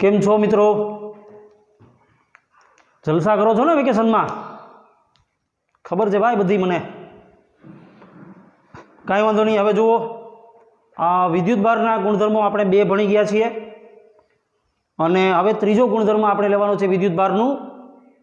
केम छो मित्रों? जलसा करो छो ने वेकेशन में? खबर है भाई बधी मने कई वांधो नहीं। हवे जुओ आ विद्युत बारना गुणधर्मो आपणे बे भणी गया छीए अने हवे त्रीजो गुणधर्म आपणे लेवानो छे विद्युत बारनुं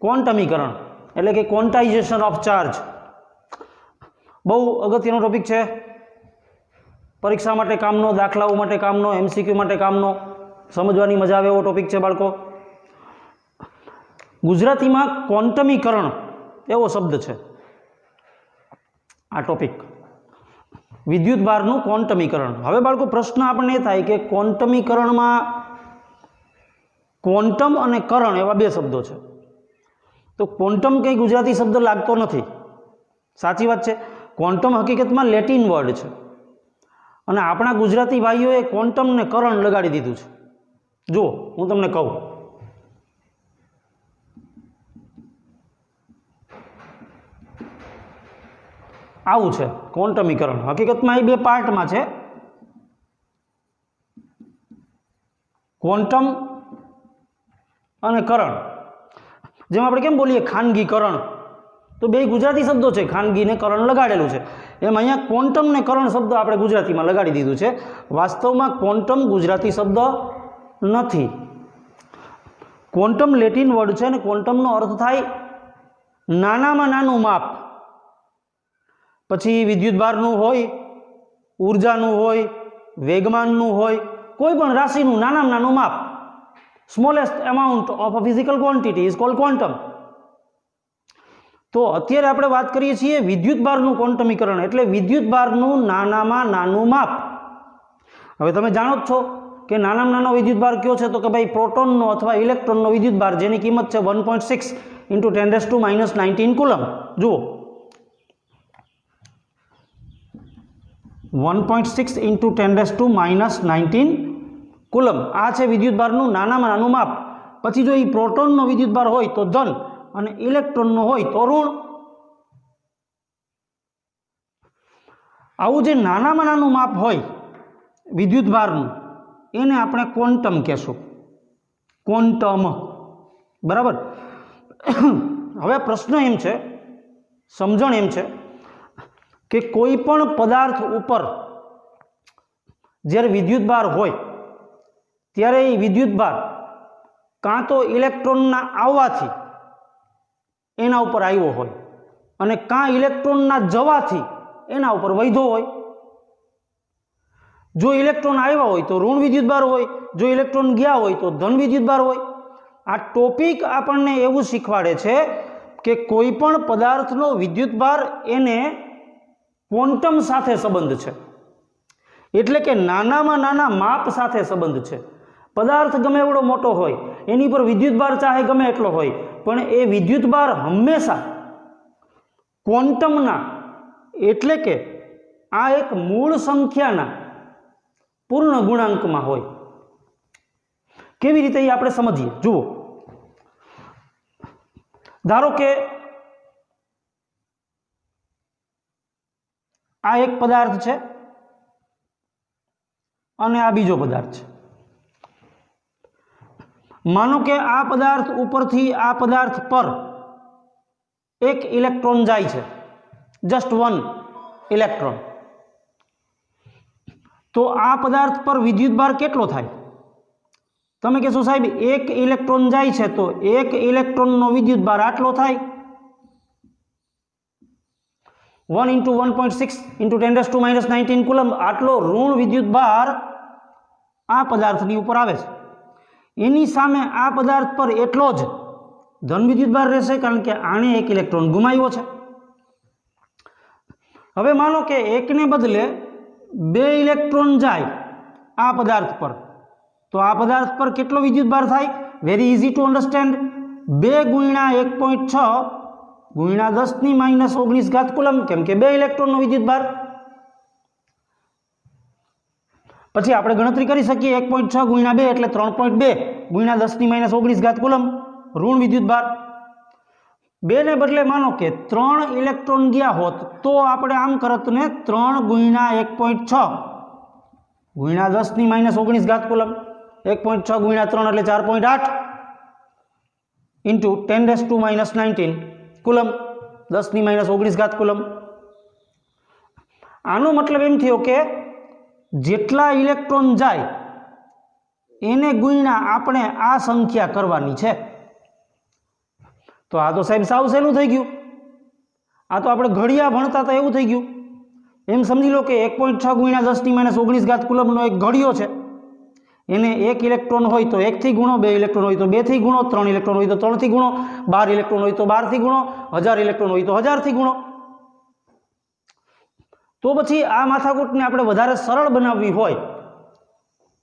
क्वोंटमीकरण एटले के क्वोंटाइजेशन ऑफ चार्ज। बहु अगत्यनो टॉपिक है, परीक्षा माटे कामनो, दाखलाओ माटे कामनो, एमसीक्यू माटे कामनो, समझवानी मजा आवे एवो टॉपिक है बाळको। गुजराती में क्वोंटमीकरण एवो शब्द है आ टॉपिक, विद्युत बारनु क्वोंटमीकरण। हवे बाळको प्रश्न आपणे ए थाय के क्वोंटमीकरण में क्वोंटम अने करण एवा बे शब्दों है, तो क्वोंटम कई गुजराती शब्द लागतो नथी। साची बात है, क्वोंटम हकीकत में लेटिन वर्ड है अने आपणा गुजराती भाईओए क्वोंटम ने करण लगाड़ी दीधुं छे। जो हूँ तमने कहूँ, आवुं छे क्वोंटमीकरण। हकीकत में बे पार्ट में है, क्वोंटम अने करण। जेम आपणे केम बोलीए खानगीकरण, तो बे गुजराती शब्दों है, खानगी ने करण लगाड़ेलुं छे। एम अहींया क्वोंटम ने करण शब्द आपणे गुजराती में लगाड़ी दीधुं छे। वास्तव में क्वोंटम गुजराती शब्द नहीं, क्वोंटम लेटिन वर्ड है। क्वोंटम नो अर्थ थाय नानामां नानुं माप। पछी विद्युत बारनुं होय, ऊर्जानुं होय, वेगमाननुं होय, कोईपण राशिनुं नानामां नानुं माप, smallest amount of a physical quantity is called quantum. तो अत्यारे आपणे वात करीए छीए विद्युत बारनुं क्वोंटमीकरण एटले विद्युत बारनुं नानामां नानुं माप। हवे तमे जाणो ज छो कि नानामां नानो विद्युत बार क्यो छे, तो कि भाई प्रोटोननो अथवा इलेक्ट्रॉननो विद्युत बार जेनी किंमत है 1.6 × 10⁻⁻19 कूलम। जुओ 1.6 × 10⁻⁻19 कूलम आ छे विद्युत बारनुं नानामां नानुं माप। पछी जो ई प्रोटोननो विद्युत बार होय तो धन अने इलेक्ट्रॉननो होय तो ऋण। आवुं जे नानामां नानुं माप होय विद्युत बारनुं एने आपणे क्वोंटम कहेशुं, क्वोंटम, बराबर। हवे प्रश्न एम छे, समझण एम छे कि कोईपण पदार्थ उपर ज्यारे विद्युत बार होय त्यारे ए विद्युत बार कां तो इलेक्ट्रॉनना आववाथी एना उपर आव्यो होय अने कां इलेक्ट्रॉनना जवाथी एना उपर वध्यो होय। जो इलेक्ट्रॉन आव्या होय तो ऋण विद्युत बार होय, जो इलेक्ट्रॉन गया होय तो धन विद्युत बार होय। आ टॉपिक आपणने एवुं शीखवाड़े छे कि कोईपण पदार्थनो विद्युत बार एने क्वोंटम साथे संबंध छे, एटले के नानामां नाना माप साथे संबंध छे। पदार्थ गमे एवडो मोटो होय एनी पर विद्युत बार चाहे गमे एटलो होय पण ए विद्युत बार हमेशा क्वोंटमना एटले के आ एक मूळ संख्याना पूर्ण गुणांक में होय। केवी रीते ए आपणे समजीए। जुओ, धारो के आ एक पदार्थ है अने आ बीजो पदार्थ है। मानो के आ पदार्थ उपरथी आ पदार्थ पर एक इलेक्ट्रॉन जाय छे, जस्ट वन इलेक्ट्रॉन, तो आ पदार्थ पर विद्युत बार केटलो थाय? तमे कहो साहेब एक इलेक्ट्रॉन जाय छे तो एक इलेक्ट्रॉन नो विद्युत बार आटलो थाय, 1 × 1.6 × 10⁻⁻19 कूलम आटलो ऋण विद्युत बार आ पदार्थनी उपर आवे छे। एनी सामे आ पदार्थ पर एटलो ज धन विद्युत बार रहेशे कारण के आणे एक इलेक्ट्रॉन गुमाव्यो छे। हवे मानो के एक ने बदले बे इलेक्ट्रॉन जाए आ पदार्थ पर, तो आ पदार्थ पर केटलो विद्युत बार थाय? Very easy to understand, 2 × 1.6 × 10⁻⁻19 coulomb, केम के 2 इलेक्ट्रॉन नो विद्युत बार। पछी आपणे गणतरी करी सकीए 1.6 × 2 एटले 3.2 × 10⁻⁻19 कूलम ऋण विद्युत बार। 2 ने बदले मानो के 3 इलेक्ट्रॉन गया होत तो आपणे आम करत ने 3 × 1.6 × 10⁻⁻19 कूलम 1.6 ગુણ્યા 3 એટલે 4.8 ઇન્ટુ 10⁻⁻19 કુલમ, 10⁻⁻19 કુલમ. આનો મતલબ એમ થયો કે જેટલા ઇલેક્ટ્રોન જાય એને ગુણ્યા આપણે આ સંખ્યા કરવાની છે. તો આ તો સાહેબ સાવ સહેલું થઈ ગયું. આ તો આપણે ઘડિયા ભણતા હતા એવું થઈ ગયું. એમ સમજી લો કે 1.6 ગુણ્યા 10⁻⁻19 કુલમનો એક ઘડિયો છે. એને 1 ઇલેક્ટ્રોન હોય તો 1 થી ગુણો, 2 ઇલેક્ટ્રોન હોય તો 2 થી ગુણો, 3 ઇલેક્ટ્રોન હોય તો 3 થી ગુણો, 12 ઇલેક્ટ્રોન હોય તો 12 થી ગુણો, 1000 ઇલેક્ટ્રોન હોય તો 1000 થી ગુણો. તો પછી આ માથાકૂટને આપણે વધારે સરળ બનાવવી હોય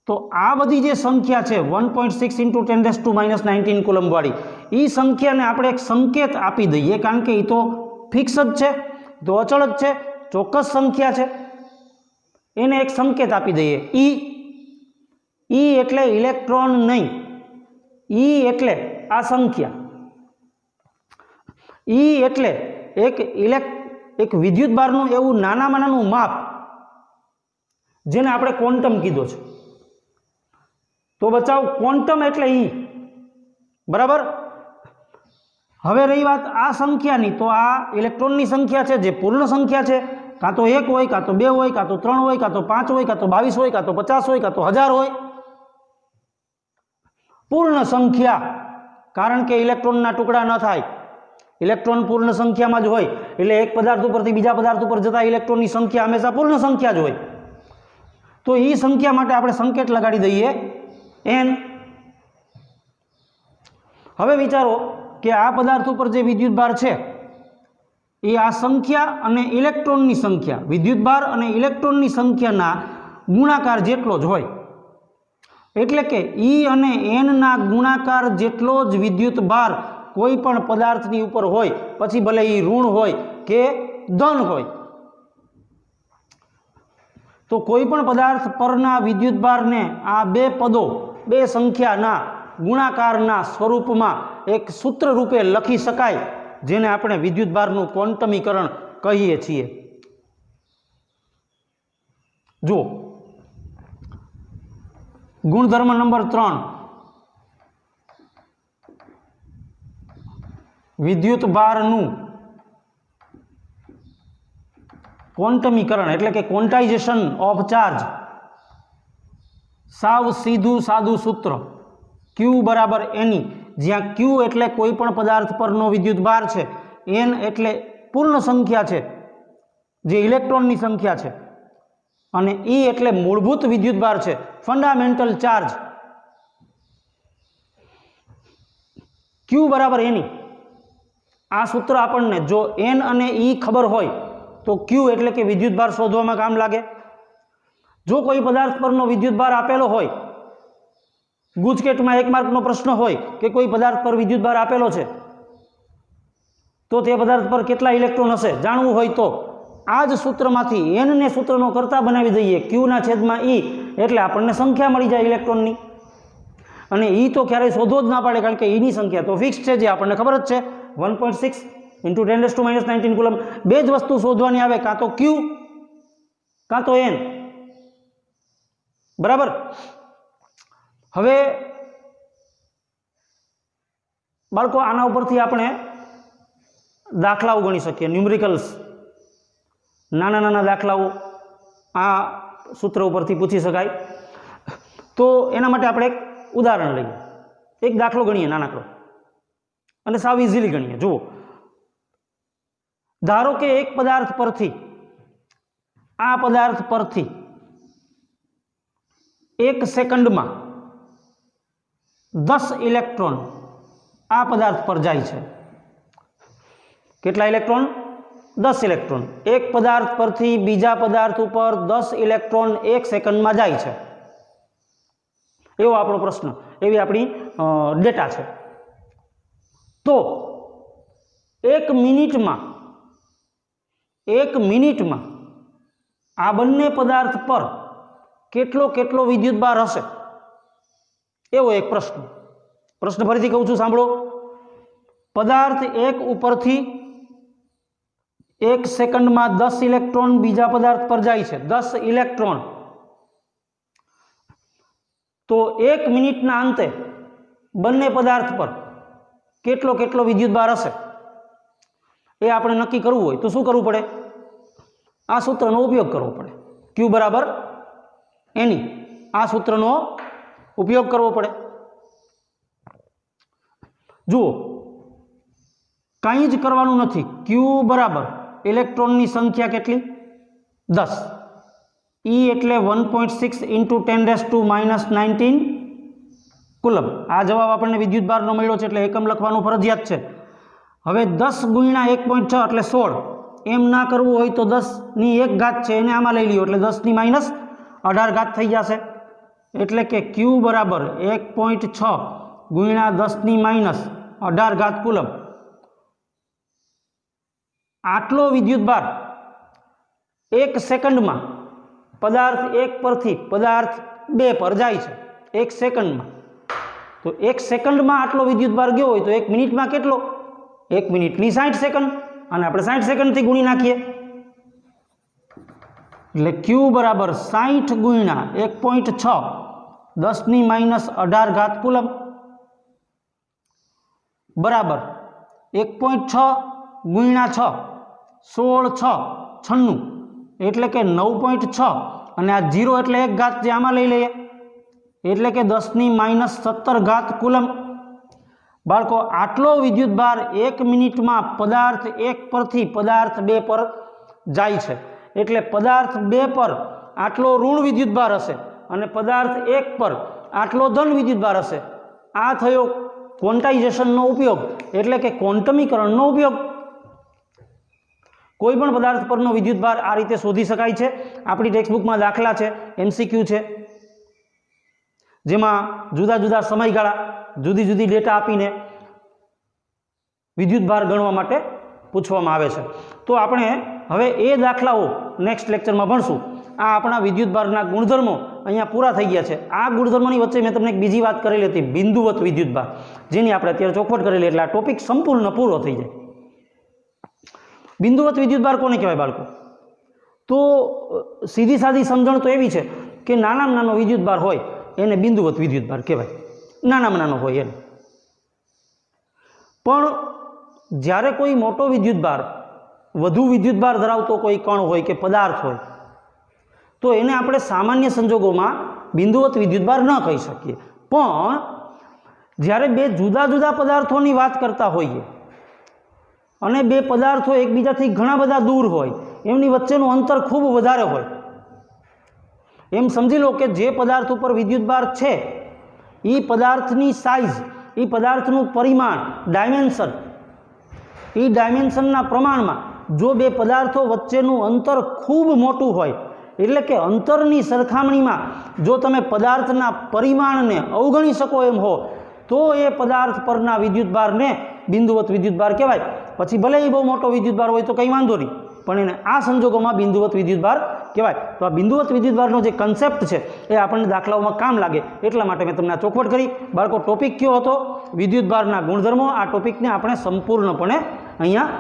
તો આ બધી જે સંખ્યા છે 1.6 ઇન્ટુ 10⁻⁻19 કુલમ વાળી, એ સંખ્યાને આપણે એક સંકેત આપી દઈએ, કારણ કે એ તો ફિક્સ જ છે, તો અચળ જ છે, ચોક્કસ સંખ્યા છે. એને એક સંકેત આપી દઈએ ઈ એટલે ઇલેક્ટ્રોન નહીં, ઈ એટલે આ સંખ્યા, ઈ એટલે એક વિદ્યુતભારનું એવું નાનામાં નાનું માપ જેને આપણે ક્વોન્ટમ કીધો છે. તો બચાવ ક્વોન્ટમ એટલે ઈ, બરાબર. હવે રહી વાત આ સંખ્યાની, તો આ ઇલેક્ટ્રોનની સંખ્યા છે જે પૂર્ણ સંખ્યા છે, કાં તો 1 હોય, કાં તો 2 હોય, કાં તો 3 હોય, કાં તો 5 હોય, કાં તો 22 હોય, કાં તો 50 હોય, કાં તો 1000 હોય. પૂર્ણ સંખ્યા, કારણ કે ઇલેક્ટ્રોનના ટુકડા ન થાય, ઇલેક્ટ્રોન પૂર્ણ સંખ્યામાં જ હોય, એટલે એક પદાર્થ ઉપરથી બીજા પદાર્થ ઉપર જતા ઇલેક્ટ્રોનની સંખ્યા હંમેશા પૂર્ણ સંખ્યા જ હોય. તો એ સંખ્યા માટે આપણે સંકેત લગાડી દઈએ n. હવે વિચારો કે આ પદાર્થ ઉપર જે વિદ્યુતભાર છે એ આ સંખ્યા અને ઇલેક્ટ્રોનની સંખ્યા, વિદ્યુતભાર અને ઇલેક્ટ્રોનની સંખ્યાના ગુણાકાર જેટલો જ હોય. એટલે કે E અને N ના ગુણાકાર જેટલો જ વિદ્યુતભાર કોઈ પણ પદાર્થની ઉપર હોય, પછી ભલે એ ઋણ હોય કે ધન હોય. તો કોઈ પણ પદાર્થ પરના વિદ્યુતભારને આ બે પદો, બે સંખ્યાના ગુણાકારના સ્વરૂપમાં એક સૂત્ર રૂપે લખી શકાય, જેને આપણે વિદ્યુતભારનું ક્વોન્ટમીકરણ કહીએ છીએ. જુઓ, ગુણધર્મ નંબર 3, વિદ્યુતભારનું ક્વોન્ટમીકરણ એટલે કે ક્વોન્ટાઇઝેશન ઓફ ચાર્જ. સાવ સીધું સાદું સૂત્ર, Q બરાબર Ne, જ્યાં Q એટલે કોઈ પણ પદાર્થ પરનો વિદ્યુતભાર છે, N એટલે પૂર્ણ સંખ્યા છે જે ઇલેક્ટ્રોનની સંખ્યા છે, અને E એટલે મૂળભૂત વિદ્યુતભાર છે, ફંડામેન્ટલ ચાર્જ. Q બરાબર Ne. આ સૂત્ર આપણને જો N અને E ખબર હોય તો Q એટલે કે વિદ્યુતભાર શોધવામાં કામ લાગે. જો કોઈ પદાર્થ પરનો વિદ્યુતભાર આપેલો હોય, ગુજકેટમાં 1 માર્કનો પ્રશ્ન હોય કે કોઈ પદાર્થ પર વિદ્યુતભાર આપેલો છે, તો તે પદાર્થ પર કેટલા ઇલેક્ટ્રોન હશે જાણવું હોય તો આ જ સૂત્રમાંથી N ને સૂત્રનો કરતા બનાવી દઈએ, Q/E, એટલે આપણને સંખ્યા મળી જાય ઇલેક્ટ્રોનની. અને E તો ક્યારેય શોધવો જ ના પાડે, કારણ કે Eની સંખ્યા તો ફિક્સ છે, જે આપણને ખબર જ છે, 1.6 ઇન્ટુ 10⁻⁻19 કુલમ. બે જ વસ્તુ શોધવાની આવે, કાં તો Q કાં તો N, બરાબર. હવે બાળકો, આના ઉપરથી આપણે દાખલાઓ ગણી શકીએ, ન્યુમેરિકલ્સ, નાના નાના દાખલાઓ આ સૂત્ર ઉપરથી પૂછી શકાય. તો એના માટે આપણે એક ઉદાહરણ લઈએ, એક દાખલો ગણીએ નાનકડો, અને સાવ ઇઝીલી ગણીએ. જુઓ, ધારો કે એક પદાર્થ પરથી, આ પદાર્થ પરથી 1 સેકન્ડમાં 10 ઇલેક્ટ્રોન આ પદાર્થ પર જાય છે. કેટલા ઇલેક્ટ્રોન? 10 ઇલેક્ટ્રોન. એક પદાર્થ પરથી બીજા પદાર્થ ઉપર 10 ઇલેક્ટ્રોન 1 સેકન્ડમાં જાય છે, એવો આપણો પ્રશ્ન, એવી આપણી ડેટા છે. તો 1 મિનિટમાં આ બંને પદાર્થ પર કેટલો વિદ્યુતભાર હશે, એવો એક પ્રશ્ન. પ્રશ્ન ફરીથી કહું છું, સાંભળો. પદાર્થ 1 ઉપરથી 1 સેકન્ડમાં 10 ઇલેક્ટ્રોન બીજા પદાર્થ પર જાય છે, 10 ઇલેક્ટ્રોન. તો તો 1 મિનિટના અંતે બંને પદાર્થ પર કેટલો વિદ્યુતભાર હશે એ આપણે નક્કી કરવું હોય તો શું કરવું પડે? આ સૂત્રનો ઉપયોગ કરવો પડે. Q બરાબર NE, આ સૂત્રનો ઉપયોગ કરવો પડે. જુઓ, કાંઈ જ કરવાનું નથી. Q બરાબર ઇલેક્ટ્રોનની સંખ્યા કેટલી? 10. E એટલે 1.6 × 10⁻⁻19 કુલમ. આ જવાબ આપણને વિદ્યુતભારનો મળ્યો છે એટલે એકમ લખવાનું ફરજિયાત છે. હવે 10 × 1.6 એટલે 16. એમ ના કરવું હોય તો 10⁻1 છે એને આમાં લઈ લ્યો એટલે 10⁻18 થઈ જશે. એટલે કે Q બરાબર 1.6 × 10⁻18 કુલમ. આટલો વિદ્યુતભાર 1 સેકન્ડમાં પદાર્થ 1 પરથી પદાર્થ 2 પર જાય છે. 1 સેકન્ડમાં. તો 1 સેકન્ડમાં આટલો વિદ્યુતભાર ગયો હોય તો 1 મિનિટમાં કેટલો? 1 મિનિટની 60 સેકન્ડ, અને આપણે 60 સેકન્ડથી ગુણી નાખીએ એટલે Q બરાબર 60 × 1.6 10⁻18 કુલમ બરાબર 1.6 × 6 16 6 96 એટલે કે 9.6, અને આ 0 એટલે 1 ઘાત જે આમાં લઈ લઈએ એટલે કે 10⁻17 કુલમ. બાળકો, આટલો વિદ્યુતભાર 1 મિનિટમાં પદાર્થ 1 પરથી પદાર્થ 2 પર જાય છે. એટલે પદાર્થ 2 પર આટલો ઋણ વિદ્યુતભાર હશે અને પદાર્થ 1 પર આટલો ધન વિદ્યુતભાર હશે. આ થયો ક્વોન્ટાઇઝેશનનો ઉપયોગ, એટલે કે ક્વોન્ટમીકરણનો ઉપયોગ. કોઈ પણ પદાર્થ પરનો વિદ્યુતભાર આ રીતે શોધી શકાય છે. આપણી ટેક્સ્ટબુકમાં દાખલા છે, MCQ છે, જેમાં જુદા જુદા સમયગાળા જુદી જુદી ડેટા આપીને વિદ્યુતભાર ગણવા માટે પૂછવામાં આવે છે. તો આપણે હવે એ દાખલાઓ નેક્સ્ટ લેક્ચરમાં ભણશું. આ આપણા વિદ્યુતભારના ગુણધર્મો અહીંયા પૂરા થઈ ગયા છે. આ ગુણધર્મોની વચ્ચે મેં તમને એક બીજી વાત કરેલી હતી, બિંદુવત વિદ્યુતભાર, જેની આપણે અત્યારે ચોખવટ કરેલી, એટલે આ ટોપિક સંપૂર્ણ પૂરો થઈ જાય. બિંદુવત વિદ્યુતભાર કોને કહેવાય બાળકો? તો સીધી સાદી સમજણ તો એવી છે કે નાનામાં નાનો વિદ્યુતભાર હોય એને બિંદુવત વિદ્યુતભાર કહેવાય. નાનામાં નાનો હોય એને. પણ જ્યારે કોઈ મોટો વિદ્યુતભાર, વધુ વિદ્યુતભાર ધરાવતો કોઈ કણ હોય કે પદાર્થ હોય તો એને આપણે સામાન્ય સંજોગોમાં બિંદુવત વિદ્યુતભાર ન કહી શકીએ. પણ જ્યારે બે જુદા જુદા પદાર્થોની વાત કરતા હોઈએ અને બે પદાર્થો એકબીજાથી ઘણા બધા દૂર હોય, એમની વચ્ચેનું અંતર ખૂબ વધારે હોય, એમ સમજી લો કે જે પદાર્થ ઉપર વિદ્યુતભાર છે એ પદાર્થની સાઇઝ, એ પદાર્થનું પરિમાણ, ડાયમેન્શન, એ ડાયમેન્શનના પ્રમાણમાં જો બે પદાર્થો વચ્ચેનું અંતર ખૂબ મોટું હોય, એટલે કે અંતરની સરખામણીમાં જો તમે પદાર્થના પરિમાણને અવગણી શકો એમ હો, તો એ પદાર્થ પરના વિદ્યુતભારને બિંદુવત વિદ્યુતભાર કહેવાય. પછી ભલે એ બહુ મોટો વિદ્યુતભાર હોય તો કંઈ વાંધો નહીં, પણ એને આ સંજોગોમાં બિંદુવત વિદ્યુતભાર કહેવાય. તો આ બિંદુવત વિદ્યુતભારનો જે કન્સેપ્ટ છે એ આપણને દાખલાઓમાં કામ લાગે એટલા માટે મેં તમને આ ચોખવટ કરી. બાળકો, ટોપિક કયો હતો? વિદ્યુતભારના ગુણધર્મો. આ ટોપિકને આપણે સંપૂર્ણપણે અહીંયા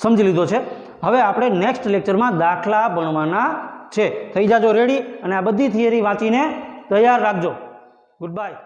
સમજી લીધો છે. હવે આપણે નેક્સ્ટ લેક્ચરમાં દાખલા ભણવાના છે. થઈ જાજો રેડી, અને આ બધી થિયરી વાંચીને તૈયાર રાખજો. Good bye.